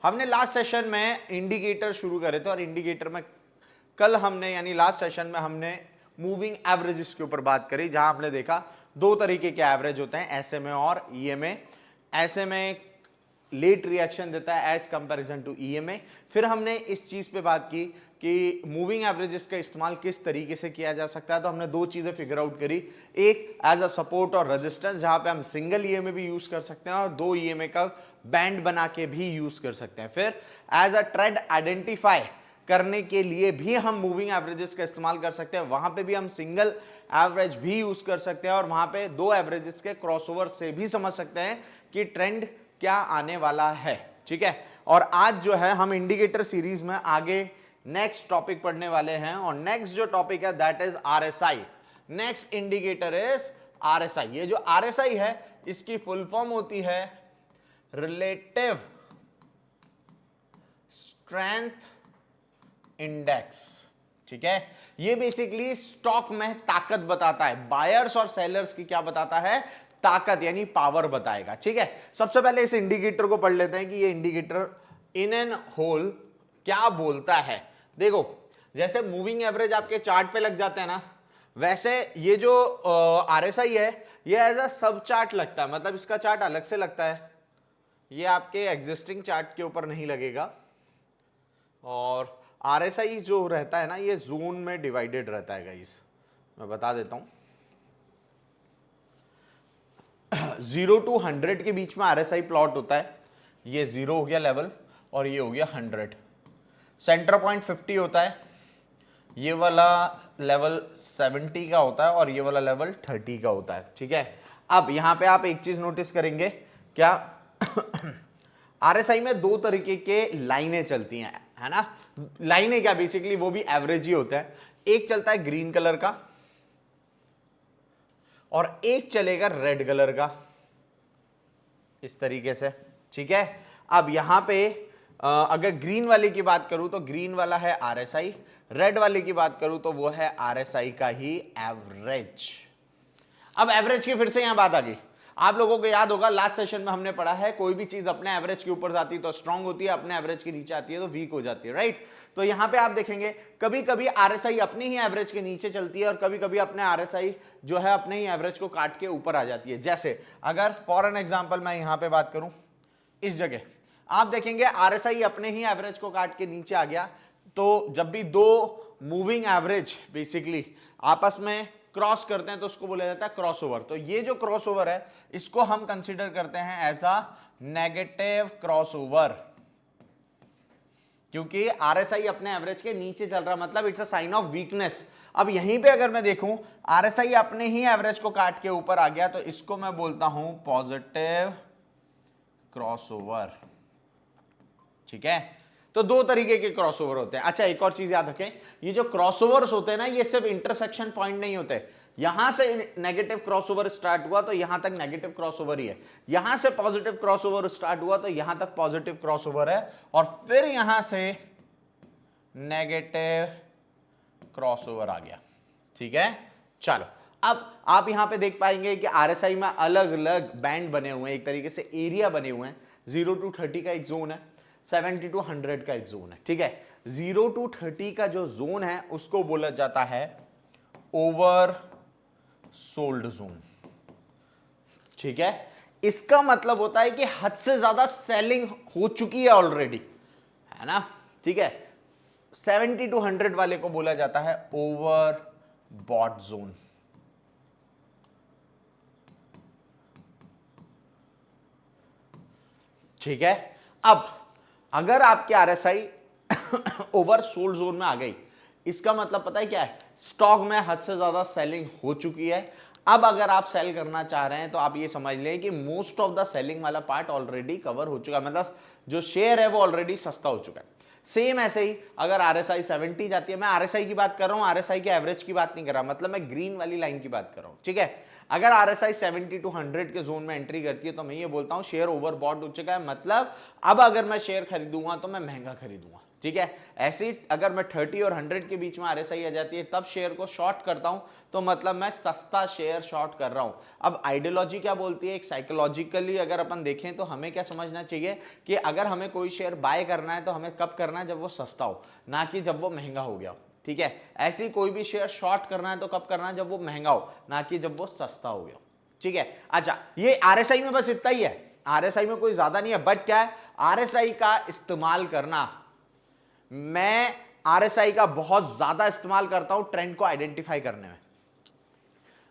हमने last session में indicator शुरू करे थे और इंडिकेटर में कल हमने यानी लास्ट सेशन में हमने मूविंग एवरेजेस के ऊपर बात करी, जहां हमने देखा दो तरीके के एवरेज होते हैं, एसएमए और ईएमए। एसएमए लेट रिएक्शन देता है एज कंपैरिजन टू ईएमए। फिर हमने इस चीज पे बात की कि मूविंग एवरेजेस का इस्तेमाल किस तरीके से किया जा सकता है। तो हमने दो चीजें फिगर आउट करी, एक एज अ सपोर्ट और रेजिस्टेंस, जहां पे हम सिंगल ईएमए भी यूज कर सकते हैं और दो ईएमए का बैंड बना के भी यूज कर सकते हैं। फिर एज अ ट्रेंड आइडेंटिफाई करने के लिए भी हम मूविंग एवरेजेस का इस्तेमाल कर सकते हैं, वहां पे भी हम सिंगल एवरेज भी यूज कर सकते हैं और वहां पे दो एवरेजेस के क्रॉसओवर से भी समझ सकते हैं कि ट्रेंड क्या आने वाला है। ठीक है, और आज जो है हम इंडिकेटर सीरीज में आगे नेक्स्ट टॉपिक पढ़ने वाले हैं और नेक्स्ट जो टॉपिक है that is RSI. Next indicator is RSI. ये जो आरएसआई है इसकी फुल फॉर्म होती है रिलेटिव स्ट्रेंथ इंडेक्स। ठीक है, ये बेसिकली स्टॉक में ताकत बताता है, बायर्स और सेलर्स की क्या बताता है, ताकत यानी पावर बताएगा। ठीक है, सबसे पहले इस इंडिकेटर को पढ़ लेते हैं कि ये इंडिकेटर इन एन होल क्या बोलता है। देखो, जैसे मूविंग एवरेज आपके चार्ट पे लग जाते हैं ना, वैसे ये जो आरएसआई है ये एज अ सब चार्ट लगता है, मतलब इसका चार्ट अलग से लगता है, ये आपके एग्जिस्टिंग चार्ट के ऊपर नहीं लगेगा। और आरएसआई जो रहता है ना ये जोन में डिवाइडेड रहता है गाइस, मैं बता देता हूं। 0 to 100 के बीच में आरएसआई प्लॉट होता है, ये 0 हो गया लेवल और ये हो गया 100। सेंटर पॉइंट 50 होता है, ये वाला लेवल 70 का होता है और ये वाला लेवल 30 का होता है। ठीक है, अब यहां पे आप एक चीज नोटिस करेंगे, क्या आरएसआई में दो तरीके के लाइनें चलती हैं, है ना। लाइनें क्या, बेसिकली वो भी एवरेज ही होता है। एक चलता है ग्रीन कलर का और एक चलेगा रेड कलर का, इस तरीके से। ठीक है, अब यहां पे अगर ग्रीन वाले की बात करूं तो ग्रीन वाला है आरएसआई, रेड वाले की बात करूं तो वो है आरएसआई का ही एवरेज। अब एवरेज की फिर से यहां बात आ गई, आप लोगों को याद होगा लास्ट सेशन में हमने पढ़ा है कोई भी चीज अपने एवरेज के ऊपर जाती है तो स्ट्रांग होती है, अपने एवरेज के नीचे आती है तो वीक हो जाती है, राइट। तो यहां पे आप देखेंगे कभी कभी आरएसआई अपने ही एवरेज के नीचे चलती है और कभी कभी अपने आरएसआई जो है अपने ही एवरेज को काट के ऊपर आ जाती है। जैसे अगर फॉर एन एग्जांपल मैं यहां पे बात करूं, इस जगह आप देखेंगे आरएसआई अपने ही एवरेज को काट के नीचे आ गया, तो जब भी दो मूविंग एवरेज बेसिकली आपस में क्रॉस करते हैं तो उसको बोला जाता है क्रॉसओवर। तो ये जो क्रॉसओवर है इसको हम कंसीडर करते हैं एज अ नेगेटिव क्रॉसओवर, क्योंकि आरएसआई अपने एवरेज के नीचे चल रहा, मतलब it's a sign of weakness. अब यहीं पे अगर मैं देखूं आरएसआई अपने ही एवरेज को काट के ऊपर आ गया तो इसको मैं बोलता हूं पॉजिटिव क्रॉसओवर। ठीक है, तो दो तरीके के क्रॉसओवर होते हैं। अच्छा, एक और चीज याद रखें, ये जो क्रॉसओवर्स होते हैं ना ये सिर्फ इंटरसेक्शन पॉइंट नहीं होते, यहां से नेगेटिव क्रॉसओवर स्टार्ट हुआ तो यहां तक नेगेटिव क्रॉसओवर ही है, यहां से पॉजिटिव क्रॉसओवर स्टार्ट हुआ तो यहां तक पॉजिटिव क्रॉसओवर है और फिर यहां से नेगेटिव क्रॉसओवर आ गया। ठीक है, चलो अब आप यहां पे देख पाएंगे कि आरएसआई में अलग अलग बैंड बने हुए हैं, एक तरीके से एरिया बने हुए हैं। 0 to 30 का एक जोन है, 70 to 100 का एक जोन है। ठीक है, 0 to 30 का जो जोन है उसको बोला जाता है ओवर सोल्ड जोन। ठीक है, इसका मतलब होता है कि हद से ज्यादा सेलिंग हो चुकी है ऑलरेडी, है ना। ठीक है, 70 to 100 वाले को बोला जाता है ओवर बॉट जोन। ठीक है, अब अगर आपके आरएसआई ओवर सोल्ड जोन में आ गई, इसका मतलब पता है क्या है, स्टॉक में हद से ज्यादा सेलिंग हो चुकी है। अब अगर आप सेल करना चाह रहे हैं तो आप ये समझ लें कि मोस्ट ऑफ द सेलिंग वाला पार्ट ऑलरेडी कवर हो चुका है, मतलब जो शेयर है वो ऑलरेडी सस्ता हो चुका है। सेम ऐसे ही अगर आरएसआई 70 जाती है, मैं आरएसआई की बात कर रहा हूं, आरएसआई के एवरेज की बात नहीं कर रहा, मतलब मैं ग्रीन वाली लाइन की बात कर रहा हूं। ठीक है, अगर आरएसआई 70 to 100 के जोन में एंट्री करती है तो मैं ये बोलता हूं शेयर ओवरबॉट हो चुका है, मतलब अब अगर मैं शेयर खरीदूंगा तो मैं महंगा खरीदूंगा। ठीक है। ऐसे ही अगर मैं 30 और 100 के बीच में आरएसआई आ जाती है तब शेयर को शॉर्ट करता हूं, तो मतलब मैं सस्ता शेयर शॉर्ट कर रहा हूं। अब आइडियोलॉजी क्या बोलती है, एक साइकोलॉजिकली अगर अपन देखें तो हमें क्या समझना चाहिए कि अगर हमें कोई शेयर बाय करना है तो हमें कब करना है, जब वो सस्ता हो, ना कि जब वो महंगा हो गया हो। ठीक है, ऐसे ही कोई भी शेयर शॉर्ट करना है तो कब करना है, जब वो महंगा हो, ना कि जब वो सस्ता हो गया। ठीक है, अच्छा ये आरएसआई में बस इतना ही है, आरएसआई में कोई ज्यादा नहीं है। बट क्या है, आरएसआई का इस्तेमाल करना, मैं आरएसआई का बहुत ज्यादा इस्तेमाल करता हूं ट्रेंड को आइडेंटिफाई करने में।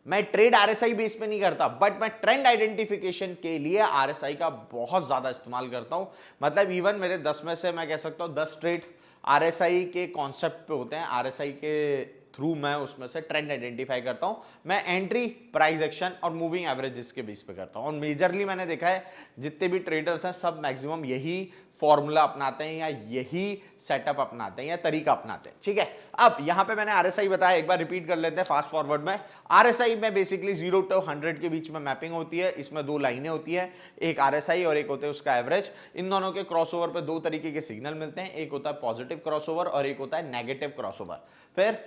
मैं ट्रेड आरएसआई बेस पे नहीं करता, बट मैं ट्रेंड आइडेंटिफिकेशन के लिए आरएसआई का बहुत ज्यादा इस्तेमाल करता हूं। मतलब इवन मेरे 10 में से मैं कह सकता हूं 10 ट्रेड आरएसआई के कॉन्सेप्ट पे होते हैं, आरएसआई के थ्रू मैं उसमें से ट्रेंड आइडेंटिफाई करता हूं। मैं एंट्री, प्राइस एक्शन और मूविंग एवरेजेस के बेस पे करता हूं। और मेजरली मैंने देखा है जितने भी ट्रेडर्स हैं सब मैक्सिमम यही फॉर्मूला अपनाते हैं या यही सेटअप अपनाते हैं या तरीका अपनाते हैं। ठीक है, अब यहां पे मैंने आरएसआई बताया, एक बार रिपीट कर लेते हैं फास्ट फॉरवर्ड में। आरएसआई में बेसिकली 0 to 100 के बीच में मैपिंग होती है। इसमें दो लाइनें होती है, एक आरएसआई और एक होता है उसका एवरेज। इन दोनों के क्रॉसओवर पे दो तरीके के सिग्नल मिलते हैं, एक होता है पॉजिटिव क्रॉसओवर और एक होता है नेगेटिव क्रॉसओवर। फिर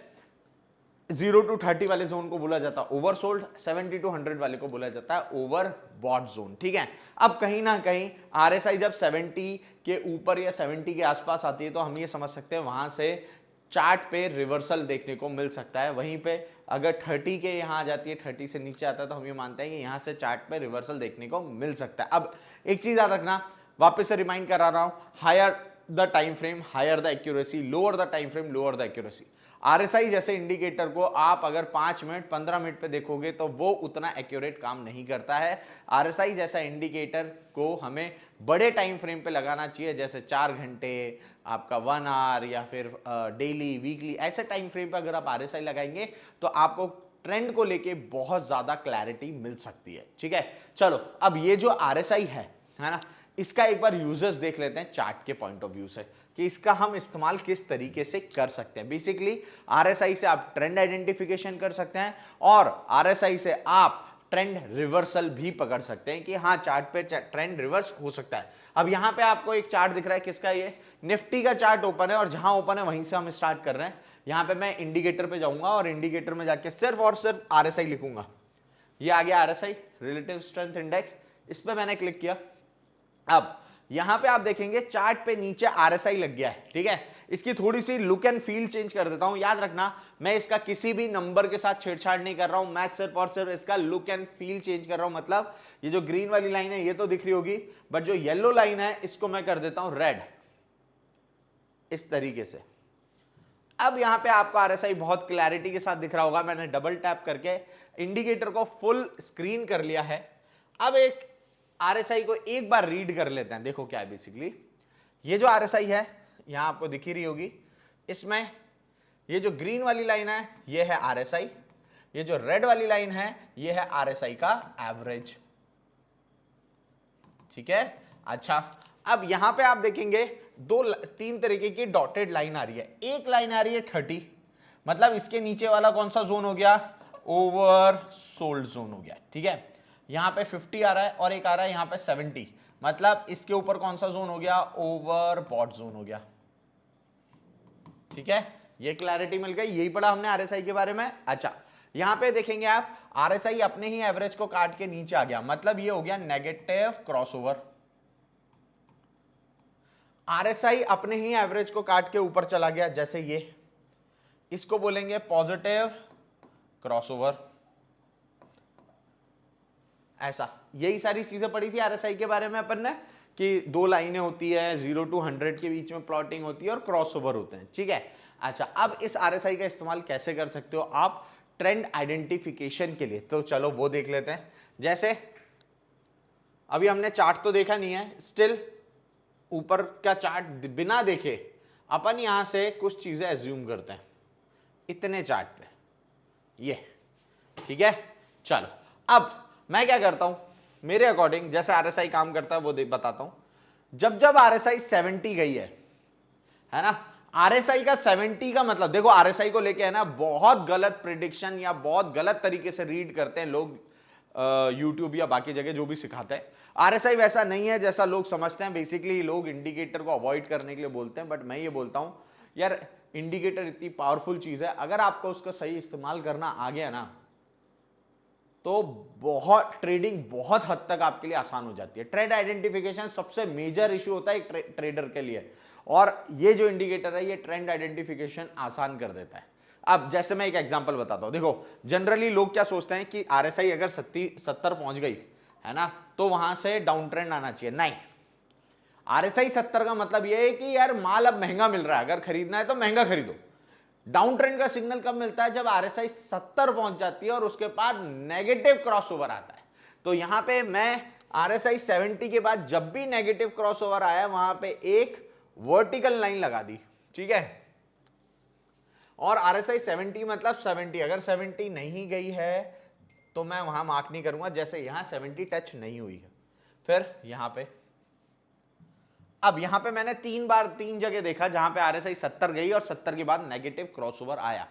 0 to 30 वाले जोन को बोला जाता है ओवरसोल्ड, 70 to 100 वाले को बोला जाता है ओवरबॉट जोन। ठीक है, अब कहीं ना कहीं आरएसआई जब 70 के ऊपर या 70 के आसपास आती है तो हम ये समझ सकते हैं वहां से चार्ट पे रिवर्सल देखने को मिल सकता है। वहीं पे अगर 30 के यहां आ जाती है, 30 से नीचे आता है तो हम ये मानते हैं कि यहां से चार्ट पे रिवर्सल देखने को मिल सकता है। अब एक चीज याद रखना, वापस से रिमाइंड करा रहा हूं, higher the time frame higher the accuracy, lower the time frame lower the accuracy. RSI जैसे इंडिकेटर को आप अगर 5 मिनट 15 मिनट पे देखोगे तो वो उतना एक्यूरेट काम नहीं करता है। आरएसआई जैसा इंडिकेटर को हमें बड़े टाइम फ्रेम पे लगाना चाहिए, जैसे 4 घंटे, आपका 1 आवर या फिर डेली, वीकली, ऐसे टाइम फ्रेम पे अगर आप आरएसआई लगाएंगे तो आपको ट्रेंड को लेके बहुत ज्यादा क्लैरिटी मिल सकती है। ठीक है, चलो अब ये जो आरएसआई है ना, इसका एक बार यूजर्स देख लेते हैं चार्ट के पॉइंट ऑफ व्यू से कि इसका हम इस्तेमाल किस तरीके से कर सकते हैं। बेसिकली आरएसआई से आप ट्रेंड आइडेंटिफिकेशन कर सकते हैं और आरएसआई से आप ट्रेंड रिवर्सल भी पकड़ सकते हैं कि हाँ चार्ट पे ट्रेंड रिवर्स हो सकता है। अब यहां पे आपको एक चार्ट दिख रहा है, किसका, ये निफ्टी का चार्ट ओपन है और जहां ओपन है वहीं से हम स्टार्ट कर रहे हैं। यहां पे मैं इंडिकेटर पे जाऊंगा और इंडिकेटर में जाके सिर्फ और सिर्फ आरएसआई लिखूंगा। ये आ गया आरएसआई, रिलेटिव स्ट्रेंथ इंडेक्स, इस पे मैंने क्लिक किया। अब यहां पे आप देखेंगे चार्ट पे नीचे आरएसआई लग गया है। ठीक है, इसकी थोड़ी see look and feel change कर देता हूं। याद रखना, मैं इसका किसी भी नंबर के साथ छेड़छाड़ नहीं कर रहा हूं, मैं सिर्फ और सिर्फ इसका लुक एंड फील चेंज कर रहा हूं। मतलब ये जो ग्रीन वाली लाइन है ये तो दिख रही होगी, बट जो येलो लाइन है इसको मैं कर देता हूं रेड, इस तरीके से। अब यहां पे आपको आरएसआई बहुत क्लैरिटी के साथ दिख रहा होगा। मैंने डबल टैप करके इंडिकेटर को फुल स्क्रीन कर लिया है। अब एक आरएसआई को एक बार रीड कर लेते हैं। देखो क्या है, बेसिकली ये जो आरएसआई है यहां आपको दिख ही रही होगी, इसमें ये जो ग्रीन वाली लाइन है ये है आरएसआई, ये जो रेड वाली लाइन है ये है आरएसआई का एवरेज। ठीक है, अच्छा अब यहां पे आप देखेंगे तीन तरीके की डॉटेड लाइन आ रही है। एक लाइन आ रही है 30, मतलब इसके नीचे वाला कौन सा जोन हो गया, ओवर सोल्ड जोन हो गया। ठीक है, यहां पे 50 आ रहा है और एक आ रहा है यहां पे 70, मतलब इसके ऊपर कौन सा जोन हो गया, ओवर बॉट जोन हो गया। ठीक है, ये क्लैरिटी मिल गई, यही पढ़ा हमने आरएसआई के बारे में। अच्छा यहां पे देखेंगे आप आरएसआई अपने ही एवरेज को काट के नीचे आ गया, मतलब ये हो गया नेगेटिव क्रॉसओवर। आरएसआई अपने ही एवरेज को काट के ऊपर चला गया, जैसे ये, इसको बोलेंगे पॉजिटिव क्रॉसओवर। ऐसा यही सारी चीजें पढ़ी थी आरएसआई के बारे में अपन ने कि दो लाइनें होती है, 0 to 100 के बीच में प्लॉटिंग होती है और क्रॉसओवर होते हैं। ठीक है, अच्छा अब इस आरएसआई का इस्तेमाल कैसे कर सकते हो आप ट्रेंड आइडेंटिफिकेशन के लिए, तो चलो वो देख लेते हैं। जैसे अभी हमने चार्ट तो देखा नहीं है, स्टिल ऊपर का चार्ट बिना देखे अपन यहां से कुछ चीजें एज्यूम करते हैं इतने चार्ट पे, ये ठीक है। चलो अब मैं क्या करता हूं, मेरे अकॉर्डिंग जैसे आरएसआई काम करता है वो बताता हूं। जब जब आरएसआई 70 गई है ना, आरएसआई का 70 का मतलब, देखो आरएसआई को लेके है ना बहुत गलत प्रिडिक्शन या बहुत गलत तरीके से रीड करते हैं लोग यूट्यूब या बाकी जगह जो भी सिखाते हैं। आरएसआई वैसा नहीं है जैसा लोग समझते हैं। बेसिकली लोग इंडिकेटर को अवॉइड करने के लिए बोलते हैं, बट मैं ये बोलता हूं यार इंडिकेटर इतनी पावरफुल चीज है, अगर आपको उसका सही इस्तेमाल करना आ गया ना तो बहुत ट्रेडिंग बहुत हद तक आपके लिए आसान हो जाती है। ट्रेड आइडेंटिफिकेशन सबसे मेजर इशू होता है एक ट्रेडर के लिए, और ये जो इंडिकेटर है ये ट्रेंड आइडेंटिफिकेशन आसान कर देता है। अब जैसे मैं एक एग्जांपल बताता हूं, देखो जनरली लोग क्या सोचते हैं कि आरएसआई अगर 70 पहुंच गई है ना तो वहां से डाउन ट्रेंड आना चाहिए। नहीं, आरएसआई 70 का मतलब यह है कि यार माल अब महंगा मिल रहा है, अगर खरीदना है तो महंगा खरीदो। डाउन ट्रेंड का सिग्नल कब मिलता है? जब आरएसआई 70 पहुंच जाती है और उसके बाद नेगेटिव क्रॉसओवर आता है। तो यहां पे मैं आरएसआई 70 के बाद जब भी नेगेटिव क्रॉसओवर आया वहां पे एक वर्टिकल लाइन लगा दी, ठीक है। और आरएसआई 70 मतलब 70, अगर 70 नहीं गई है तो मैं वहां मार्क नहीं करूंगा, जैसे यहां 70 टच नहीं हुई है। फिर यहां पे, अब यहां पे मैंने 3 जगह देखा जहां पे आरएसआई 70 गई और 70 के बाद नेगेटिव क्रॉसओवर आया।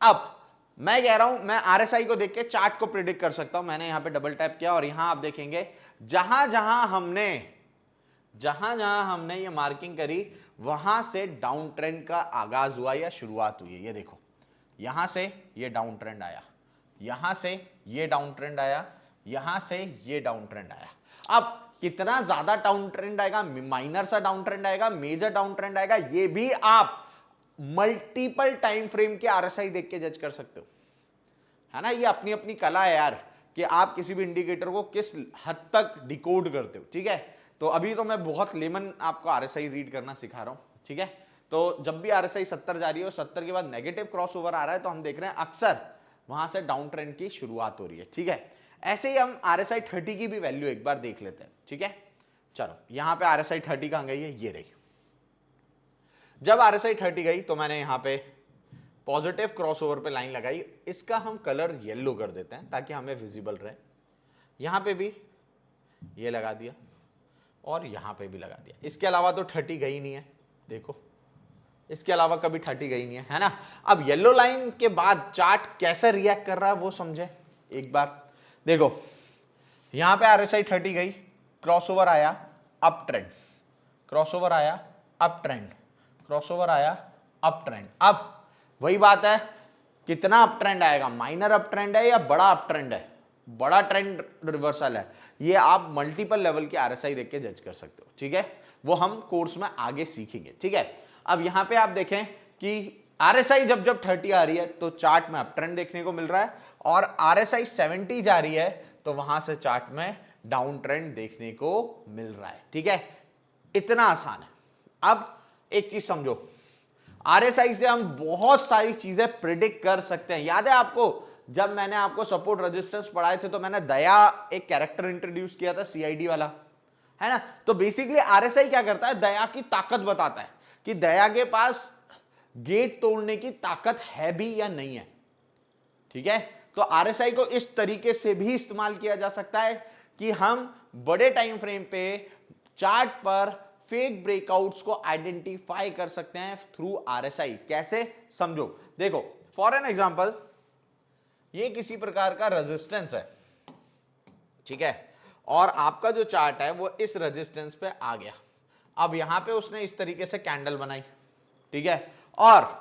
अब मैं कह रहा हूं मैं आरएसआई को देख के चार्ट को प्रिडिक्ट कर सकता हूं। मैंने यहां पे डबल टैप किया और यहां आप देखेंगे जहां जहां हमने ये मार्किंग करी वहां से डाउन ट्रेंड का आगाज हुआ या शुरुआत हुई है। ये देखो यहां से ये डाउन ट्रेंड आया, यहां से ये डाउन ट्रेंड आया, यहां से ये डाउन ट्रेंड आया। अब कितना ज्यादा डाउन ट्रेंड आएगा, माइनर सा डाउन ट्रेंड आएगा, मेजर डाउन ट्रेंड आएगा, ये भी आप मल्टीपल टाइम फ्रेम के आरएसआई देख के जज कर सकते हो, है ना। ये अपनी अपनी कला है यार कि आप किसी भी इंडिकेटर को किस हद तक डिकोड करते हो, ठीक है। तो अभी तो मैं बहुत लेमन आपको आरएसआई रीड करना सिखा रहा हूं, ठीक है। तो जब भी आरएसआई 70 जा रही है और 70 के बाद नेगेटिव क्रॉसओवर आ रहा है तो हम देख रहे हैं अक्सर वहां से डाउन ट्रेंड की शुरुआत हो रही है, ठीक है। ऐसे ही हम आरएसआई 30 की भी वैल्यू एक बार देख लेते हैं, ठीक है। चलो यहां पे आरएसआई 30 कहां गई है, ये रही। जब आरएसआई 30 गई तो मैंने यहां पे पॉजिटिव क्रॉसओवर पे लाइन लगाई, इसका हम कलर येलो कर देते हैं ताकि हमें विजिबल रहे। यहां पे भी ये लगा दिया और यहां पे भी लगा दिया। इसके अलावा तो 30 गई नहीं है, देखो इसके अलावा कभी 30 गई नहीं है ना। अब येलो लाइन के बाद चार्ट कैसे रिएक्ट कर रहा है वो समझे एक बार। देखो यहां पे आरएसआई 30 गई, क्रॉसओवर आया, अप ट्रेंड, क्रॉसओवर आया, अप ट्रेंड, क्रॉसओवर आया, अप ट्रेंड। अब वही बात है, कितना अप ट्रेंड आएगा, माइनर अप ट्रेंड है या बड़ा अप ट्रेंड है? बड़ा ट्रेंड रिवर्सल है। ये आप मल्टीपल लेवल के आरएसआई देख के जज कर सकते हो, ठीक है। वो हम कोर्स में आगे सीखेंगे, ठीक है। अब यहां पे आप देखें कि आरएसआई जब जब 30 आ रही है तो चार्ट में अप ट्रेंड देखने को मिल रहा है, और आरएसआई 70 जा रही है तो वहां से चार्ट में डाउन ट्रेंड देखने को मिल रहा है, ठीक है। इतना आसान है। अब एक चीज समझो, आरएसआई से हम बहुत सारी चीजें प्रिडिक्ट कर सकते हैं। याद है आपको जब मैंने आपको सपोर्ट रेजिस्टेंस पढ़ाए थे तो मैंने दया एक कैरेक्टर इंट्रोड्यूस किया था, सीआईडी वाला, है ना। तो बेसिकली आरएसआई क्या करता है, दया की ताकत बताता है कि दया के पास गेट तोड़ने की ताकत है भी या नहीं है, ठीक है। तो आरएसआई को इस तरीके से भी इस्तेमाल किया जा सकता है कि हम बड़े टाइम फ्रेम पे चार्ट पर फेक ब्रेकआउट्स को आइडेंटिफाई कर सकते हैं थ्रू आरएसआई। कैसे, समझो। देखो फॉर एन एग्जांपल, ये किसी प्रकार का रेजिस्टेंस है, ठीक है, और आपका जो चार्ट है वो इस रेजिस्टेंस पे आ गया। अब यहां पे उसने इस तरीके से कैंडल बनाई, ठीक है, और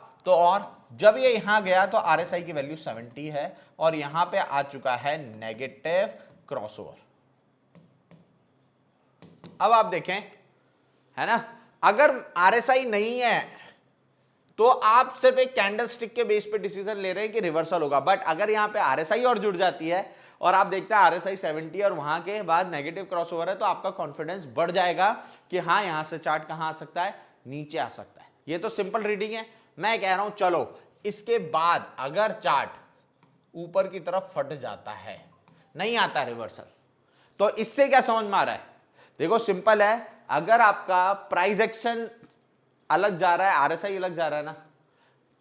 जब ये यहां गया तो आरएसआई की वैल्यू 70 है और यहां पे आ चुका है नेगेटिव क्रॉसओवर। अब आप देखें, है ना, अगर आरएसआई नहीं है तो आप सिर्फ एक कैंडल स्टिक के बेस पे डिसीजन ले रहे हैं कि रिवर्सल होगा, बट अगर यहां पे आरएसआई और जुड़ जाती है और आप देखते हैं आरएसआई 70 और वहां के बाद नेगेटिव क्रॉसओवर है तो आपका कॉन्फिडेंस बढ़ जाएगा कि हाँ यहां से चार्ट कहां आ सकता है, नीचे आ सकता है। ये तो सिंपल रीडिंग है। मैं कह रहा हूं चलो इसके बाद अगर चार्ट ऊपर की तरफ फट जाता है, नहीं आता रिवर्सल, तो इससे क्या समझ में आ रहा है? देखो सिंपल है, अगर आपका प्राइस एक्शन अलग जा रहा है, आरएसआई अलग जा रहा है ना,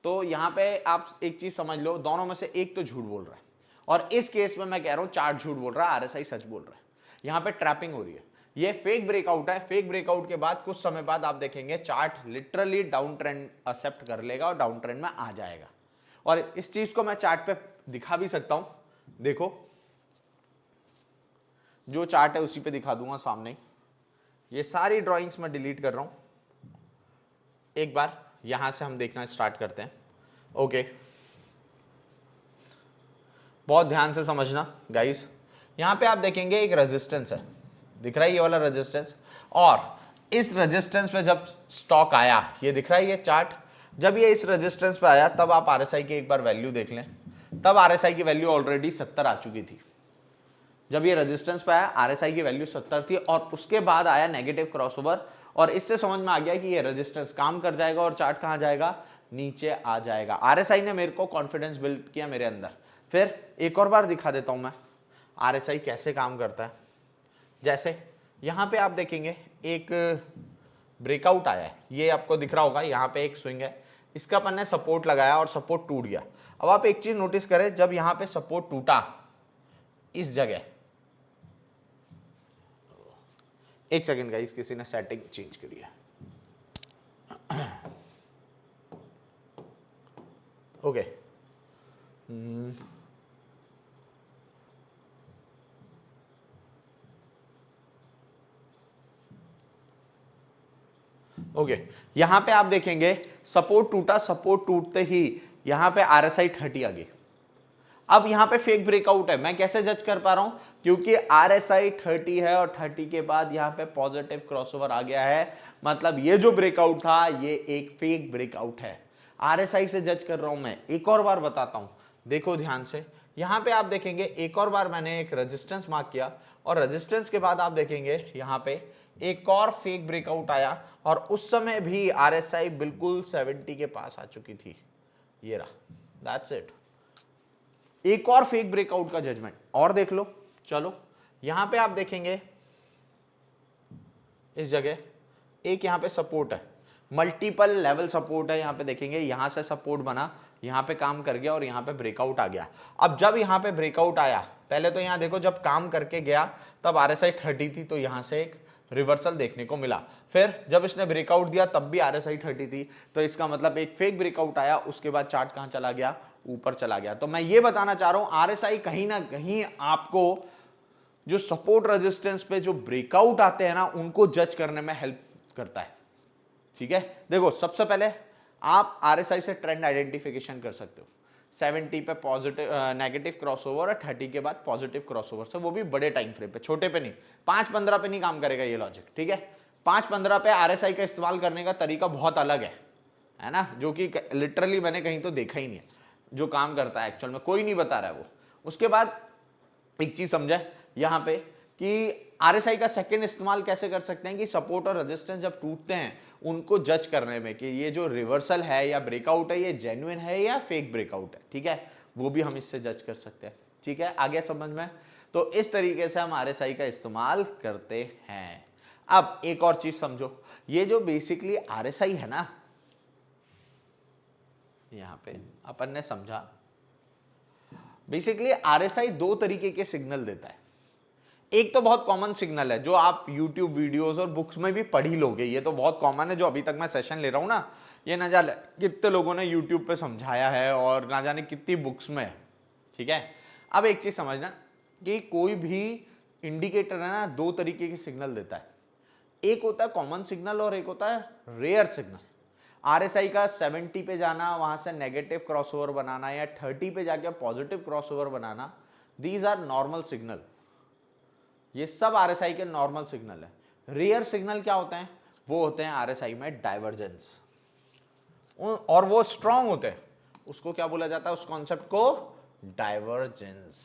तो यहां पे आप एक चीज समझ लो, दोनों में से एक तो झूठ बोल रहा है, और इस केस में मैं कह रहा हूं चार्ट झूठ बोल रहा है, आरएसआई सच बोल रहा है। यहां पे ट्रैपिंग हो रही है, ये फेक ब्रेकआउट है। फेक ब्रेकआउट के बाद कुछ समय बाद आप देखेंगे chart literally down trend accept कर लेगा और डाउन ट्रेंड में आ जाएगा। और इस चीज को मैं चार्ट पे दिखा भी सकता हूं, देखो जो चार्ट है उसी पे दिखा दूंगा सामने। ये सारी ड्राइंग्स मैं डिलीट कर रहा हूं। एक बार यहां से हम देखना स्टार्ट करते हैं। ओके, बहुत ध्यान से समझना गाइस। यहां पे आप देखेंगे एक रेजिस्टेंस है, दिख रहा है ये वाला रेजिस्टेंस, और इस रेजिस्टेंस पे जब स्टॉक आया, ये दिख रहा है ये चार्ट, जब ये इस रेजिस्टेंस पे आया तब आप आरएसआई की एक बार वैल्यू देख लें। तब आरएसआई की वैल्यू ऑलरेडी 70 आ चुकी थी। जब ये रेजिस्टेंस पे आया आरएसआई की वैल्यू 70 थी, और उसके बाद आया नेगेटिव क्रॉसओवर, और इससे समझ में आ गया कि ये रेजिस्टेंस काम कर जाएगा और चार्ट कहां जाएगा, नीचे आ जाएगा। आरएसआई ने मेरे को कॉन्फिडेंस बिल्ड किया मेरे अंदर। फिर एक और बार दिखा देता हूं मैं आरएसआई कैसे काम करता है। जैसे यहां पे आप देखेंगे एक ब्रेकआउट आया है, ये आपको दिख रहा होगा, यहां पे एक स्विंग है, इसका अपन ने सपोर्ट लगाया और सपोर्ट टूट गया। अब आप एक चीज नोटिस करें, जब यहां पे सपोर्ट टूटा इस जगह, एक सेकंड गाइस, किसी ने सेटिंग चेंज करी है। ओके, ओके, यहां पे आप देखेंगे सपोर्ट टूटा, सपोर्ट टूटते ही यहां पे आरएसआई 30 आ गई। अब यहां पे फेक ब्रेकआउट है, मैं कैसे जज कर पा रहा हूं, क्योंकि आरएसआई 30 है और 30 के बाद यहां पे पॉजिटिव क्रॉसओवर आ गया है, मतलब ये जो ब्रेकआउट था ये एक फेक ब्रेकआउट है। आरएसआई से जज कर रहा हूं मैं। एक और बार बताता हूं, देखो ध्यान से, यहां पे आप देखेंगे एक और बार मैंने एक रेजिस्टेंस मार्क किया, और रेजिस्टेंस के बाद आप देखेंगे यहां पे एक और फेक ब्रेकआउट आया, और उस समय भी आरएसआई बिल्कुल 70 के पास आ चुकी थी। ये रहा, दैट्स इट। एक और फेक ब्रेकआउट का जजमेंट और देख लो। चलो यहां पे आप देखेंगे इस जगह एक यहां पे सपोर्ट है, मल्टीपल लेवल सपोर्ट है, यहां पे देखेंगे यहां से सपोर्ट बना, यहां पे काम कर गया और यहां पे ब्रेकआउट आ गया। अब जब यहां पे ब्रेकआउट आया, पहले तो यहां देखो जब काम करके गया तब आरएसआई 30 थी, तो यहां से एक रिवर्सल देखने को मिला। फिर जब इसने ब्रेकआउट दिया तब भी आरएसआई 30 थी, तो इसका मतलब एक फेक ब्रेकआउट आया, उसके बाद चार्ट कहां चला गया, ऊपर चला गया। तो मैं ये बताना चाह रहा हूं आरएसआई कहीं ना कहीं आपको जो सपोर्ट रेजिस्टेंस पे जो ब्रेकआउट आते हैं ना, उनको जज करने में हेल्प करता है। ठीक है, देखो सबसे पहले आप आरएसआई से ट्रेंड आइडेंटिफिकेशन कर सकते हो। 70 पे पॉजिटिव नेगेटिव क्रॉसओवर और 30 के बाद पॉजिटिव क्रॉसओवर से, वो भी बड़े टाइम फ्रेम पे, छोटे पे नहीं। 5-15 पे नहीं काम करेगा ये लॉजिक, ठीक है। 5-15 पे आरएसआई का इस्तेमाल करने का तरीका बहुत अलग है ना, जो कि लिटरली मैंने कहीं तो देखा ही नहीं है जो काम करता है एक्चुअल में, कोई नहीं बता रहा है वो। उसके बाद एक चीज समझे यहां पे कि आरएसआई का सेकंड इस्तेमाल कैसे कर सकते हैं कि सपोर्ट और रेजिस्टेंस जब टूटते हैं उनको जज करने में कि ये जो रिवर्सल है या ब्रेकआउट है ये जेन्युइन है या फेक ब्रेकआउट है, ठीक है, वो भी हम इससे जज कर सकते हैं। ठीक है, आगे समझ में। तो इस तरीके से हम आरएसआई का इस्तेमाल करते हैं। अब एक और चीज समझो, ये जो बेसिकली आरएसआई है ना, यहां पे अपन ने समझा बेसिकली आरएसआई दो तरीके के सिग्नल देता है। एक तो बहुत कॉमन सिग्नल है जो आप YouTube वीडियोस और बुक्स में भी पढ़ ही लोगे, ये तो बहुत कॉमन है, जो अभी तक मैं सेशन ले रहा हूं ना, ये ना जाने कितने लोगों ने YouTube पे समझाया है और ना जाने कितनी बुक्स में है। ठीक है, अब एक चीज समझना कि कोई भी इंडिकेटर है ना, दो तरीके की सिग्नल देता है। एक होता है कॉमन सिग्नल और एक होता है रेयर सिग्नल। आरएसआई का 70 पे जाना, वहां से नेगेटिव क्रॉसओवर बनाना, या 30 पे जाके पॉजिटिव क्रॉसओवर बनाना, दीज आर नॉर्मल सिग्नल। ये सब आरएसआई के नॉर्मल सिग्नल है। रेयर सिग्नल क्या होते हैं, वो होते हैं आरएसआई में डाइवर्जेंस, और वो स्ट्रांग होते हैं। उसको क्या बोला जाता है, उस कॉन्सेप्ट को डाइवर्जेंस।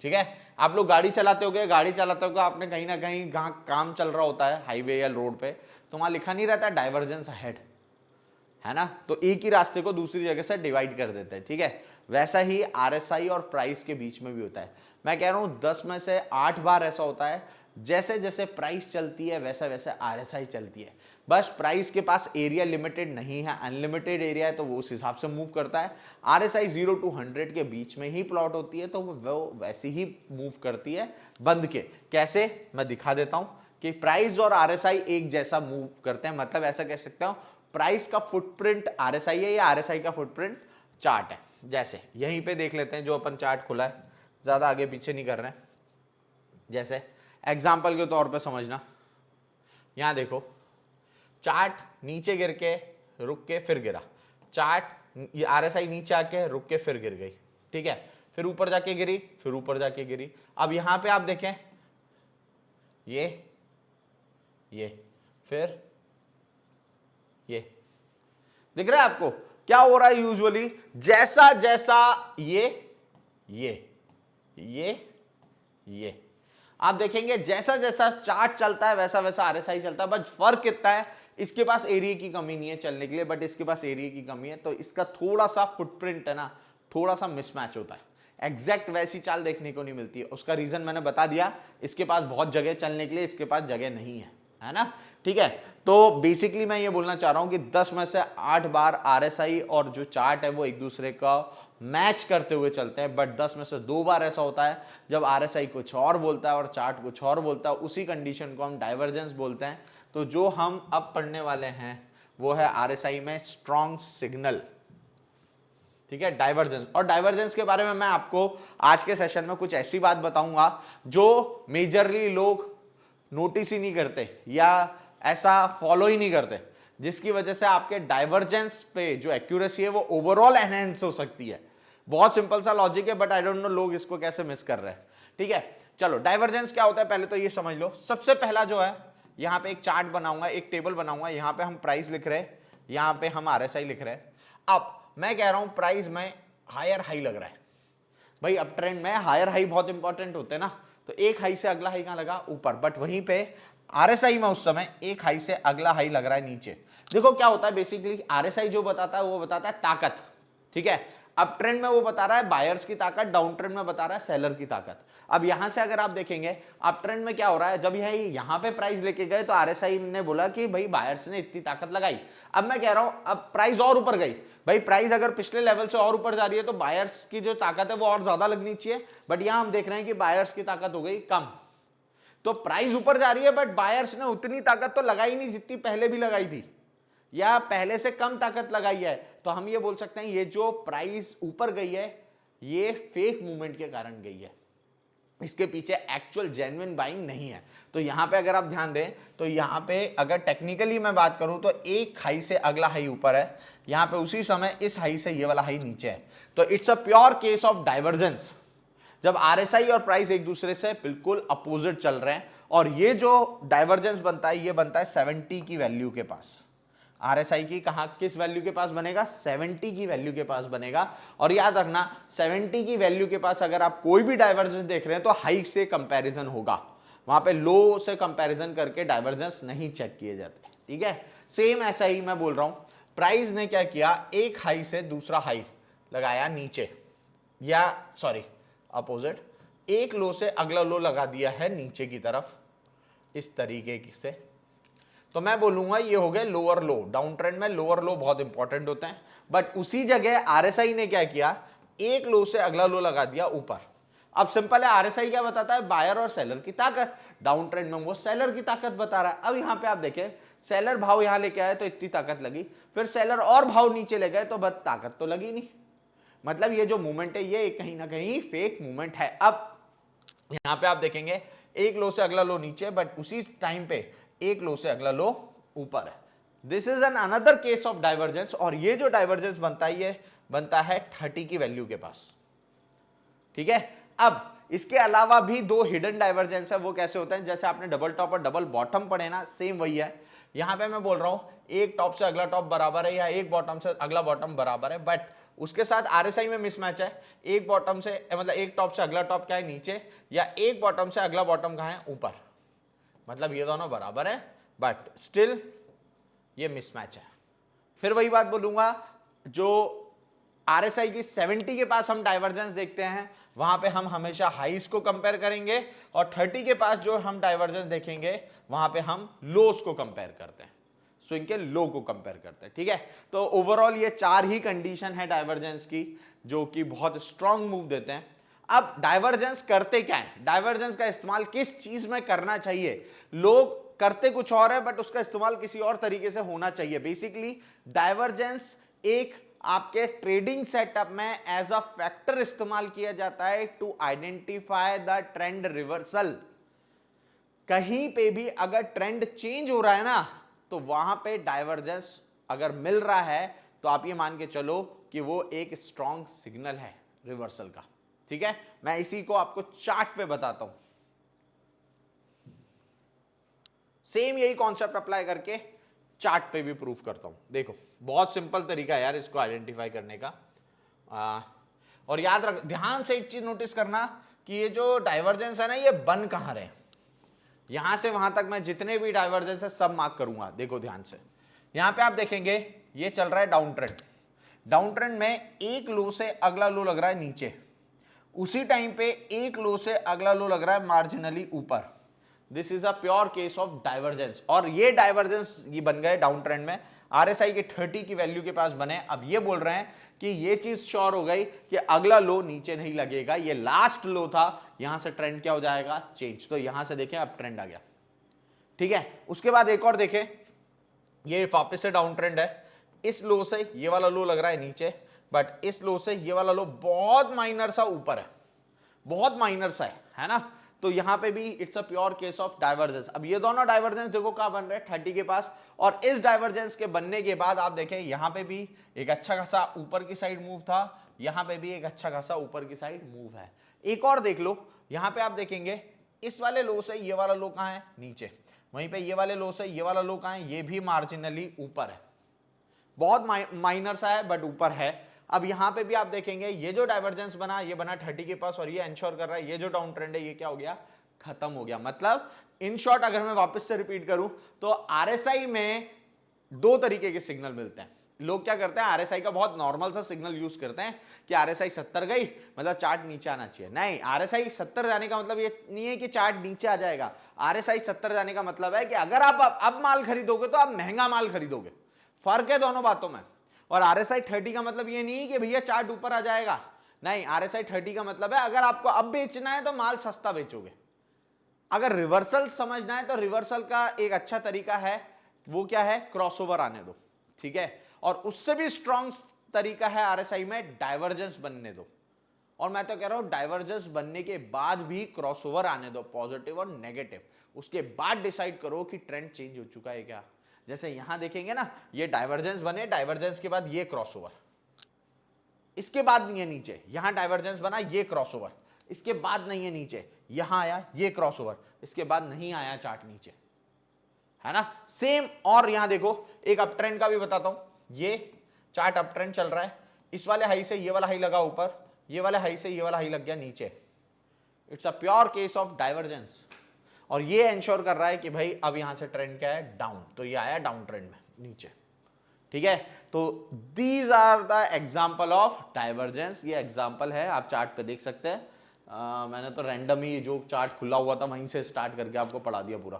ठीक है, आप लोग गाड़ी चलाते होगे, गाड़ी चलाते होगे आपने कहीं ना कहीं काम चल रहा होता है हाईवे या रोड पे, तो वहां लिखा नहीं रहता डाइवर्जेंस अहेड, है ना, तो एक ही रास्ते को दूसरी जगह से डिवाइड कर देते हैं। ठीक है, वैसा ही आरएसआई और प्राइस के बीच में भी होता है। मैं कह रहा हूं 10 में से 8 बार ऐसा होता है, जैसे जैसे प्राइस चलती है वैसे वैसे आरएसआई चलती है। बस प्राइस के पास एरिया लिमिटेड नहीं है, अनलिमिटेड एरिया है, तो वो उस हिसाब से मूव करता है। आरएसआई 0 to 100 के बीच में ही प्लॉट होती है, तो वो वैसे ही मूव करती है बंद के। कैसे, मैं दिखा देता हूं कि प्राइस और आरएसआई एक जैसा मूव करते हैं। मतलब ऐसा कह सकता हूं प्राइस का फुटप्रिंट आरएसआई है या आरएसआई का फुटप्रिंट चार्ट है। जैसे यहीं पे देख लेते हैं, जो अपन चार्ट खुला है, ज्यादा आगे पीछे नहीं कर रहे हैं। जैसे एग्जाम्पल के तौर पे समझना, यहां देखो चार्ट नीचे गिर के रुक के फिर गिरा, चार्ट RSI नीचे आके रुक के फिर गिर गई, ठीक है, फिर ऊपर जाके गिरी, फिर ऊपर जाके गिरी। अब यहां पे आप देखें ये फिर ये दिख रहा है आपको क्या हो रहा है? यूजुअली जैसा जैसा ये आप देखेंगे जैसा जैसा चार्ट चलता है वैसा वैसा RSI चलता है, बट फर्क कितना है, इसके पास एरिया की कमी नहीं है चलने के लिए, बट इसके पास एरिया की कमी है, तो इसका थोड़ा सा फुटप्रिंट है ना, थोड़ा सा मिसमैच होता है, एग्जैक्ट वैसी चाल देखने को नहीं मिलती है। उसका रीजन मैंने बता दिया, इसके पास बहुत जगह चलने के लिए, इसके पास जगह नहीं है ना, ठीक है। तो बेसिकली मैं ये बोलना चाह रहा हूं कि 10 में से 8 बार RSI और जो चार्ट है वो एक दूसरे का मैच करते हुए चलते हैं, बट 10 में से 2 बार ऐसा होता है जब RSI कुछ और बोलता है और चार्ट कुछ और बोलता है, उसी कंडीशन को हम डाइवर्जेंस बोलते हैं। तो जो हम अब पढ़ने वाले हैं वो है RSI में स्ट्रॉन्ग सिग्नल, ठीक है, डाइवर्जेंस। और डाइवर्जेंस के बारे में मैं आपको आज के सेशन में कुछ ऐसी बात बताऊंगा जो मेजरली लोग नोटिस ही नहीं करते या ऐसा फॉलो ही नहीं करते, जिसकी वजह से आपके डाइवर्जेंस पे जो एक्यूरेसी है वो ओवरऑल एनहेंस हो सकती है। बहुत सिंपल सा लॉजिक है, बट आई डोंट नो लोग इसको कैसे मिस कर रहे हैं, ठीक है। चलो डाइवर्जेंस क्या होता है पहले तो ये समझ लो। सबसे पहला जो है, यहां पे एक चार्ट बनाऊंगा, एक टेबल बनाऊंगा, यहां पे हम प्राइस लिख रहे हैं, यहां पे हम RSI लिख रहे हैं। अब मैं कह रहा हूं प्राइस में हायर हाई लग रहा है, भाई अब ट्रेंड में हायर हाई बहुत इंपॉर्टेंट होते हैं ना, तो एक हाई से अगला हाई कहां लगा? ऊपर, बट वहीं पे RSI में उस समय एक हाई से अगला हाई लग रहा है नीचे। देखो क्या होता है बेसिकली, RSI जो बताता है वो बताता है ताकत, ठीक है। अप ट्रेंड में वो बता रहा है बायर्स की ताकत, डाउन ट्रेंड में बता रहा है सेलर की ताकत। अब यहां से अगर आप देखेंगे अप ट्रेंड में क्या हो रहा है, जब यहां पे प्राइस लेके गए तो RSI ने बोला कि भाई बायर्स ने इतनी ताकत लगाई। अब मैं कह रहा हूं अब प्राइस और ऊपर गई, भाई प्राइस अगर पिछले लेवल से और ऊपर जा रही है तो बायर्स की जो ताकत है वो और ज्यादा लगनी चाहिए, बट यहां हम देख रहे हैं कि बायर्स की ताकत हो गई कम। तो प्राइस ऊपर जा रही है बट बायर्स ने उतनी ताकत तो लगाई नहीं जितनी पहले भी लगाई थी, या पहले से कम ताकत लगाई है। तो हम ये बोल सकते हैं ये जो प्राइस ऊपर गई है ये फेक मूवमेंट के कारण गई है, इसके पीछे एक्चुअल जेन्युइन बाइंग नहीं है। तो यहां पे अगर आप ध्यान दें तो यहां पे अगर टेक्निकली मैं बात करूं तो एक हाई से अगला हाई ऊपर है, यहां पे उसी समय इस हाई से ये वाला हाई नीचे है, तो it's a pure case of divergence, जब RSI और प्राइस एक दूसरे से बिल्कुल अपोजिट चल रहे हैं। और ये जो डाइवर्जेंस बनता है ये बनता है 70 की वैल्यू के पास। RSI की कहां किस वैल्यू के पास बनेगा? 70 की वैल्यू के पास बनेगा। और याद रखना 70 की वैल्यू के पास अगर आप कोई भी डाइवर्जेंस देख रहे हैं तो हाई से कंपैरिजन होगा, वहां पे लो से कंपैरिजन करके डाइवर्जेंस नहीं चेक किए जाते, ठीक है। सेम ऐसा ही मैं बोल रहा हूं, प्राइस ने क्या किया, एक हाई से दूसरा हाई लगाया नीचे, या सॉरी अपोजिट, एक लो से अगला लो लगा दिया है नीचे की तरफ इस तरीके से, तो मैं बोलूंगा ये हो गए लोअर लो। डाउन ट्रेंड में लोअर लो बहुत इंपॉर्टेंट होते हैं, बट उसी जगह RSI ने क्या किया, एक लो से अगला लो लगा दिया ऊपर। अब सिंपल है, RSI क्या बताता है? बायर और सेलर की ताकत। डाउन ट्रेंड में वो सेलर की ताकत बता रहा है। अब यहां पे आप देखें, सेलर भाव यहां लेके आए तो इतनी ताकत लगी, फिर सेलर और भाव नीचे ले गए तो बस ताकत तो लगी नहीं। मतलब ये जो मूवमेंट है ये कहीं ना कहीं फेक मूवमेंट है। अब यहां पे आप देखेंगे एक लो से अगला लो नीचे, बट उसी टाइम पे एक लो से अगला लो ऊपर है। This is an another case of divergence, और ये जो डाइवर्जेंस बनता है ये बनता है 30 की वैल्यू के पास, ठीक है। अब इसके अलावा भी दो हिडन डाइवर्जेंस है, वो कैसे होते हैं? जैसे आपने डबल टॉप और डबल बॉटम पढ़े ना, सेम वही है। यहां पे मैं बोल रहा हूं एक टॉप से अगला टॉप बराबर है या एक बॉटम से अगला बॉटम बराबर है, बट उसके साथ RSI में मिसमैच है। एक बॉटम से मतलब एक टॉप से अगला टॉप क्या है? नीचे, या एक बॉटम से अगला बॉटम कहां है? ऊपर। मतलब ये दोनों बराबर है बट स्टिल ये मिसमैच है। फिर वही बात बोलूंगा, जो RSI की 70 के पास हम डाइवर्जेंस देखते हैं वहां पे हम हमेशा हाइस को कंपेयर करेंगे, और 30 के पास जो हम डाइवर्जेंस देखेंगे वहां पे हम लोस को कंपेयर करते हैं, स्विंग के लो को कंपेयर करते हैं, ठीक है। तो ओवरऑल ये 4 ही कंडीशन है डाइवर्जेंस की जो कि बहुत स्ट्रांग मूव देते हैं। अब डाइवर्जेंस करते क्या है? डाइवर्जेंस का इस्तेमाल किस चीज में करना चाहिए? लोग करते कुछ और है बट उसका इस्तेमाल किसी और तरीके से होना चाहिए। बेसिकली डाइवर्जेंस एक आपके ट्रेडिंग सेटअप में एज अ फैक्टर इस्तेमाल किया जाता है to identify the trend reversal. कहीं पे भी अगर ट्रेंड चेंज हो रहा है ना, तो वहां पे डाइवर्जेंस अगर मिल रहा है तो आप ये मान के चलो कि वो एक स्ट्रॉन्ग सिग्नल है रिवर्सल का। ठीक है, मैं इसी को आपको चार्ट पे बताता हूं, सेम यही कॉन्सेप्ट अप्लाई करके चार्ट पे भी प्रूफ करता हूं। देखो बहुत सिंपल तरीका है यार इसको आइडेंटिफाई करने का। और याद रख, ध्यान से एक चीज नोटिस करना कि ये जो डाइवर्जेंस है ना, ये बन कहां रहे, यहां से वहां तक मैं जितने भी डाइवर्जेंस है सब मार्क करूंगा। देखो ध्यान से, यहां पे आप देखेंगे ये चल रहा है डाउन ट्रेंड। डाउन ट्रेंड में एक लो से अगला लो लग रहा है नीचे, उसी टाइम पे एक लो से अगला लो लग रहा है मार्जिनली ऊपर। This is a pure case of divergence. और ये डाइवर्जेंस ये बन गए डाउन ट्रेंड में, आरएसआई के 30 की वैल्यू के पास बने। अब ये बोल रहे हैं कि ये चीज श्योर हो गई कि अगला लो नीचे नहीं लगेगा, ये लास्ट लो था, यहां से ट्रेंड क्या हो जाएगा, चेंज। तो यहां से देखें अब ट्रेंड आ गया। ठीक है, उसके बाद एक और देखें, ये वापस से डाउन ट्रेंड है, इस लो से ये वाला लो लग रहा है नीचे, बट इस लो से ये वाला लो बहुत माइनर सा ऊपर है, बहुत माइनर सा है ना। तो यहां पे भी it's a pure case of divergence. अब ये दोनों डाइवर्जेंस देखो कहां बन रहे हैं, 30 के पास। और इस डाइवर्जेंस के बनने के बाद आप देखें यहां पे भी एक अच्छा खासा ऊपर की साइड मूव था, यहां पे भी एक अच्छा खासा ऊपर की साइड मूव है। एक और देख लो, यहां पे आप देखेंगे इस वाले लो से ये वाला लो कहां है, नीचे। वहीं पे ये वाले लो से ये वाला लो कहां है, ये भी मार्जिनली ऊपर है, बहुत माइनर सा है बट ऊपर है। अब यहां पे भी आप देखेंगे ये जो डाइवर्जेंस बना, ये बना 30 के पास, और ये इंश्योर कर रहा है ये जो डाउन ट्रेंड है ये क्या हो गया, खत्म हो गया। मतलब इन शॉर्ट अगर मैं वापस से रिपीट करूं तो आरएसआई में दो तरीके के सिग्नल मिलते हैं। लोग क्या करते हैं, आरएसआई का बहुत नॉर्मल सा सिग्नल यूज करते हैं कि आरएसआई 70 गई मतलब चार्ट नीचे आना चाहिए। नहीं, आरएसआई 70 जाने का मतलब ये नहीं है कि चार्ट नीचे आ जाएगा। आरएसआई 70 जाने का मतलब है कि अगर आप अब माल खरीदोगे तो आप महंगा माल खरीदोगे, फर्क है दोनों बातों में। और आरएसआई 30 का मतलब ये नहीं है कि भैया चार्ट ऊपर आ जाएगा, नहीं, आरएसआई 30 का मतलब है अगर आपको अब बेचना है तो माल सस्ता बेचोगे। अगर रिवर्सल समझना है तो रिवर्सल का एक अच्छा तरीका है, वो क्या है, क्रॉसओवर आने दो। ठीक है, और उससे भी स्ट्रॉन्ग तरीका है आरएसआई में डाइवर्जेंस बनने दो। और मैं तो कह रहा हूं डाइवर्जेंस बनने के बाद भी क्रॉसओवर आने दो, पॉजिटिव और नेगेटिव। उसके बाद डिसाइड करो कि ट्रेंड चेंज हो चुका है क्या। जैसे यहां देखेंगे ना, ये डाइवर्जेंस बने, डाइवर्जेंस के बाद ये क्रॉसओवर, इसके बाद नहीं है नीचे, यहां डाइवर्जेंस बना, ये क्रॉसओवर, इसके बाद नहीं है नीचे, यहां आया ये क्रॉसओवर, इसके बाद नहीं आया चार्ट नीचे, है ना, सेम। और यहां देखो एक अप ट्रेंड का भी बताता हूं, ये चार्ट अप ट्रेंड चल रहा है, इस वाले हाई से ये वाला हाई लगा ऊपर, ये वाले हाई से ये वाला हाई लग गया नीचे। It's a pure case of divergence. और ये इंश्योर कर रहा है कि भाई अब यहां से ट्रेंड क्या है, डाउन, तो ये आया डाउन ट्रेंड में नीचे। ठीक है, तो these are the example of divergence. ये एग्जाम्पल है, आप चार्ट पे देख सकते हैं। मैंने तो रैंडम ही जो चार्ट खुला हुआ था वहीं से स्टार्ट करके आपको पढ़ा दिया पूरा।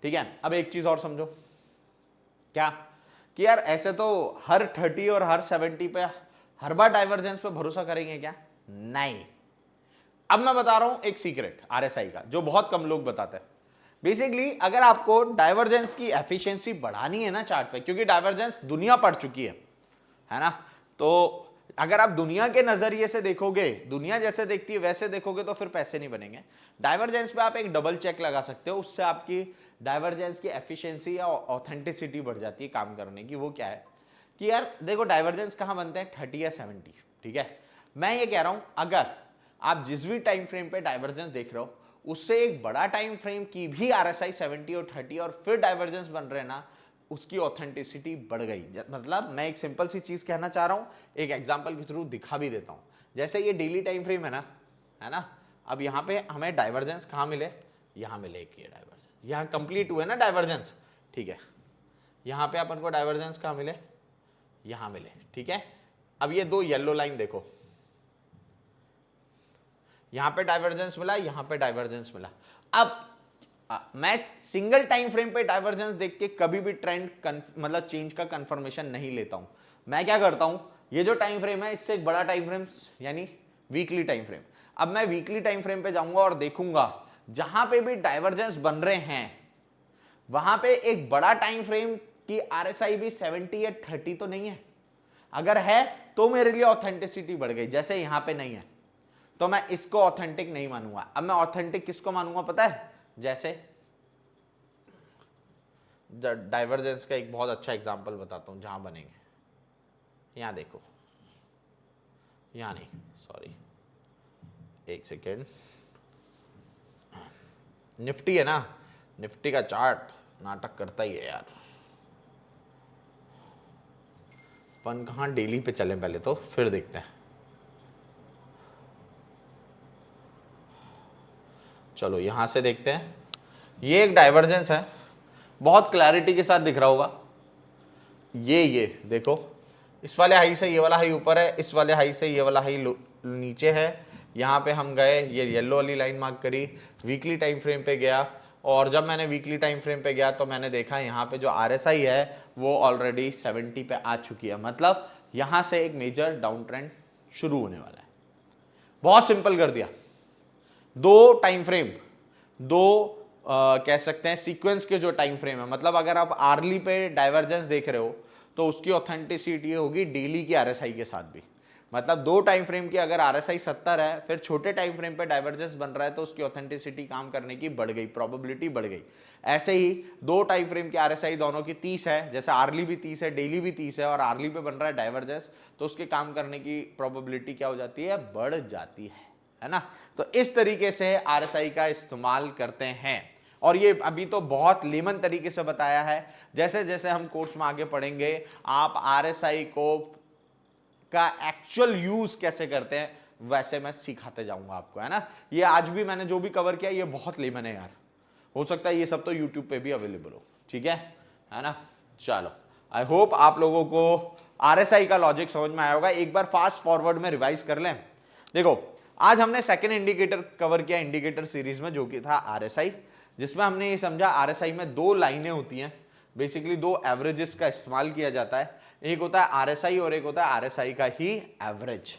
ठीक है, अब एक चीज और समझो, क्या कि यार ऐसे तो हर 30 और हर 70 पे हर बार डाइवर्जेंस पे भरोसा करेंगे क्या, नहीं। अब मैं बता रहा हूं एक सीक्रेट आरएसआई का जो बहुत कम लोग बताते हैं। बेसिकली अगर आपको डाइवर्जेंस की एफिशिएंसी बढ़ानी है ना चार्ट पे, क्योंकि डाइवर्जेंस दुनिया पढ़ चुकी है ना, तो अगर आप दुनिया के नजरिए से देखोगे, दुनिया जैसे देखती है वैसे देखोगे तो फिर पैसे नहीं बनेंगे। डाइवर्जेंस पे आप एक डबल चेक लगा सकते हो, उससे आपकी डाइवर्जेंस की एफिशिएंसी या ऑथेंटिसिटी बढ़ जाती है काम करने की। वो क्या है कि यार देखो डाइवर्जेंस कहां बनते हैं, 30 या 70। ठीक है, मैं ये कह रहा हूं अगर आप जिस भी टाइम फ्रेम पे डाइवर्जेंस देख रहे हो उससे एक बड़ा टाइम फ्रेम की भी आरएसआई 70 और 30 और फिर डाइवर्जेंस बन रहे हैं ना, उसकी ऑथेंटिसिटी बढ़ गई। मतलब मैं एक सिंपल सी चीज कहना चाह रहा हूं, एक एग्जांपल के थ्रू दिखा भी देता हूं। जैसे ये डेली टाइम फ्रेम है ना, अब यहां पे हमें डाइवर्जेंस कहां मिले, यहां मिले एक ये डाइवर्जेंस, यहां कंप्लीट हुए ना डाइवर्जेंस। ठीक है, यहां पे अपन को डाइवर्जेंस कहां मिले, यहां मिले। ठीक है, अब ये दो येलो लाइन देखो, यहां पे डाइवर्जेंस मिला, यहां पे डाइवर्जेंस मिला। अब मैं सिंगल टाइम फ्रेम पे डाइवर्जेंस देख के कभी भी ट्रेंड मतलब चेंज का कंफर्मेशन नहीं लेता हूं। मैं क्या करता हूं, ये जो टाइम फ्रेम है इससे एक बड़ा टाइम फ्रेम यानी वीकली टाइम फ्रेम, अब मैं वीकली टाइम फ्रेम पे जाऊंगा और देखूंगा जहां पे भी डाइवर्जेंस बन रहे हैं वहां पे एक बड़ा टाइम फ्रेम की आरएसआई भी 70 या 30 तो नहीं है। अगर है तो मेरे लिए ऑथेंटिसिटी बढ़ गई, जैसे यहां पे नहीं है तो मैं इसको ऑथेंटिक नहीं मानूंगा। अब मैं ऑथेंटिक किसको मानूंगा पता है, जैसे डाइवर्जेंस का एक बहुत अच्छा एग्जांपल बताता हूं जहां बनेंगे, यहां देखो, यहां नहीं, सॉरी एक सेकेंड, निफ्टी है ना, निफ्टी का चार्ट नाटक करता ही है यार। अपन कहां डेली पे चले पहले तो, फिर देखते हैं। चलो यहां से देखते हैं, ये एक डाइवर्जेंस है, बहुत क्लैरिटी के साथ दिख रहा होगा। ये देखो, इस वाले हाई से ये वाला हाई ऊपर है, इस वाले हाई से ये वाला हाई नीचे है। यहाँ पे हम गए, ये येलो वाली लाइन मार्क करी, वीकली टाइम फ्रेम पे गया, और जब मैंने वीकली टाइम फ्रेम पे गया तो मैंने देखा यहाँ पे जो RSI है वो ऑलरेडी 70 पे आ चुकी है, मतलब यहाँ से एक मेजर डाउन ट्रेंड शुरू होने वाला है। बहुत सिंपल कर दिया, दो टाइम फ्रेम, दो कह सकते हैं सीक्वेंस के जो टाइम फ्रेम है, मतलब अगर आप आर्ली पे डाइवर्जेंस देख रहे हो तो उसकी ऑथेंटिसिटी होगी डेली की RSI के साथ भी। मतलब दो टाइम फ्रेम की अगर RSI 70 है, फिर छोटे टाइम फ्रेम पे डाइवर्जेंस बन रहा है तो उसकी ऑथेंटिसिटी काम करने की बढ़ गई, प्रोबेबिलिटी बढ़ गई। ऐसे ही दो टाइम फ्रेम की RSI दोनों की 30 है, जैसे आर्ली भी 30 है, डेली भी 30 है, और आर्ली पे बन रहा है डाइवर्जेंस, तो उसके काम करने की प्रोबेबिलिटी क्या हो जाती है, बढ़ जाती है ना। तो इस तरीके से RSI का इस्तेमाल करते हैं, और ये अभी तो बहुत लेमन तरीके से बताया है। जैसे जैसे हम कोर्स में आगे पढ़ेंगे आप RSI को का एक्चुअल यूज कैसे करते हैं वैसे मैं सिखाते जाऊंगा आपको, है ना। ये आज भी मैंने जो भी कवर किया ये बहुत लेमन है यार, हो सकता है ये सब तो यूट्यूब पे भी अवेलेबल हो, ठीक है ना। चलो, आई होप आप लोगों को RSI का लॉजिक समझ में आया होगा। एक बार फास्ट फॉरवर्ड में रिवाइज कर लें। देखो, आज हमने सेकेंड इंडिकेटर कवर किया इंडिकेटर सीरीज में, जो कि था RSI, जिसमें हमने ये समझा RSI में दो लाइनें होती हैं, बेसिकली दो एवरेजेस का इस्तेमाल किया जाता है, एक होता है RSI और एक होता है RSI का ही एवरेज,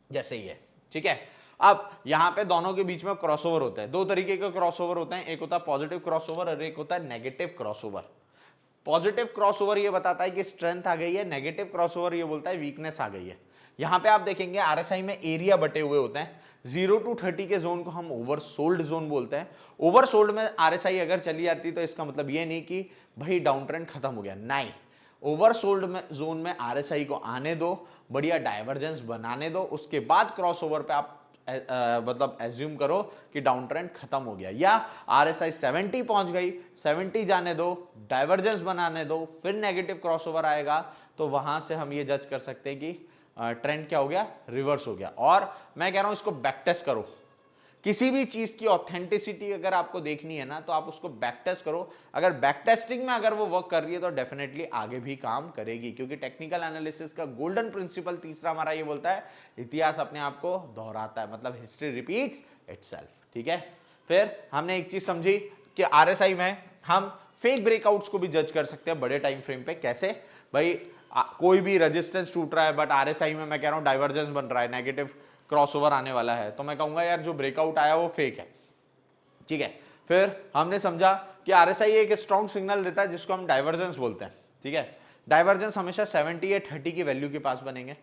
जैसे ही है, ठीक है। अब यहां पे दोनों के बीच में क्रॉसओवर होता है, दो तरीके के क्रॉसओवर होते हैं, एक होता है पॉजिटिव क्रॉसओवर और एक होता है नेगेटिव क्रॉसओवर। पॉजिटिव क्रॉसओवर ये बताता है कि स्ट्रेंथ आ गई है, नेगेटिव क्रॉसओवर ये बोलता है वीकनेस आ गई है। यहां पे आप देखेंगे RSI में एरिया बटे हुए होते हैं, 0 to 30 के जोन को हम ओवरसोल्ड जोन बोलते हैं। ओवरसोल्ड में RSI अगर चली जाती तो इसका मतलब ये नहीं कि भाई डाउन ट्रेंड खत्म हो गया, नहीं, ओवरसोल्ड में जोन में RSI को आने दो, बढ़िया डाइवर्जेंस बनाने दो, उसके बाद क्रॉसओवर पे आप मतलब एज्यूम करो कि डाउन ट्रेंड खत्म हो गया, या RSI 70 पहुंच गई, 70 जाने दो, डाइवर्जेंस बनाने दो, फिर नेगेटिव क्रॉसओवर आएगा, तो वहां से हम ये जज कर सकते हैं कि ट्रेंड क्या हो गया, रिवर्स हो गया। और मैं कह रहा हूं इसको बैक टेस्ट करो, किसी भी चीज की ऑथेंटिसिटी अगर आपको देखनी है ना तो आप उसको बैक टेस्ट करो, अगर बैक टेस्टिंग में अगर वो वर्क कर रही है तो डेफिनेटली आगे भी काम करेगी, क्योंकि टेक्निकल एनालिसिस का गोल्डन प्रिंसिपल तीसरा हमारा ये बोलता है, इतिहास अपने आप को दोहराता है, मतलब हिस्ट्री रिपीट्स इटसेल्फ, ठीक है। फिर हमने एक चीज समझी कि RSI में हम फेक ब्रेकआउट्स को भी जज कर सकते हैं बड़े टाइम फ्रेम पे, कैसे भाई कोई भी रेजिस्टेंस टूट रहा है बट RSI में मैं कह रहा हूं डाइवर्जेंस बन रहा है, नेगेटिव क्रॉसओवर आने वाला है, तो मैं कहूंगा यार जो ब्रेकआउट आया वो फेक है, ठीक है। फिर हमने समझा कि RSI एक स्ट्रॉन्ग सिग्नल देता है जिसको हम डाइवर्जेंस बोलते हैं, ठीक है। डाइवर्जेंस हमेशा 70 या 30 की वैल्यू के पास बनेंगे,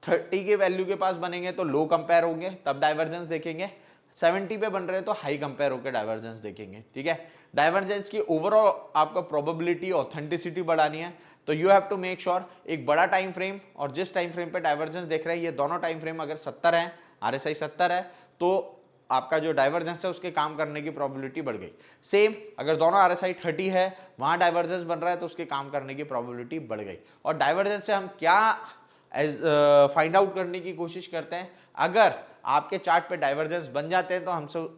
30 के वैल्यू के पास बनेंगे तो लो कंपेयर होंगे, तब डाइवर्जेंस देखेंगे, 70 पे बन रहे हैं तो हाई कंपेयर होकर डाइवर्जेंस देखेंगे, ठीक है। डाइवर्जेंस की ओवरऑल आपका प्रोबेबिलिटी ऑथेंटिसिटी बढ़ानी है तो you have to make sure एक बड़ा टाइम फ्रेम और जिस टाइम फ्रेम पे डाइवर्जेंस देख रहे हैं, ये दोनों टाइम फ्रेम अगर 70 है, RSI 70 है, तो आपका जो डाइवर्जेंस है उसके काम करने की प्रोबेबिलिटी बढ़ गई। सेम अगर दोनों RSI 30 है, वहां डाइवर्जेंस बन रहा है तो उसके काम करने की प्रोबेबिलिटी बढ़ गई। और डाइवर्जेंस से हम क्या फाइंड आउट करने की कोशिश करते हैं, अगर आपके चार्ट पे डाइवर्जेंस बन जाते हैं तो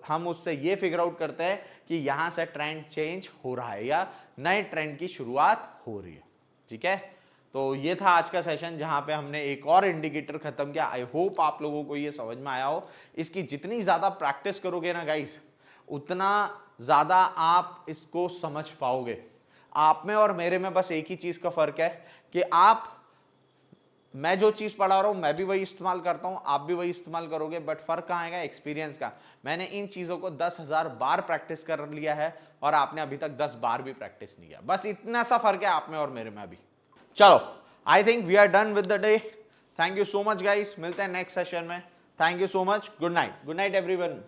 हम उससे ये फिगर आउट करते हैं कि यहां से ट्रेंड चेंज हो रहा है या नए ट्रेंड की शुरुआत हो रही है, ठीक है। तो ये था आज का सेशन जहां पे हमने एक और इंडिकेटर खत्म किया। आई होप आप लोगों को ये समझ में आया हो। इसकी जितनी ज्यादा प्रैक्टिस करोगे ना गाइस, उतना ज्यादा आप इसको समझ पाओगे। आप में और मेरे में बस एक ही चीज का फर्क है कि मैं जो चीज पढ़ा रहा हूं मैं भी वही इस्तेमाल करता हूं, आप भी वही इस्तेमाल करोगे, बट फर्क कहां आएगा, एक्सपीरियंस का। मैंने इन चीजों को 10,000 बार प्रैक्टिस कर लिया है और आपने अभी तक 10 बार भी प्रैक्टिस नहीं किया, बस इतना सा फर्क है आप में और मेरे में अभी। चलो I think we are done with the day. Thank you so much guys, मिलते हैं नेक्स्ट सेशन में। Thank you so much, good night everyone.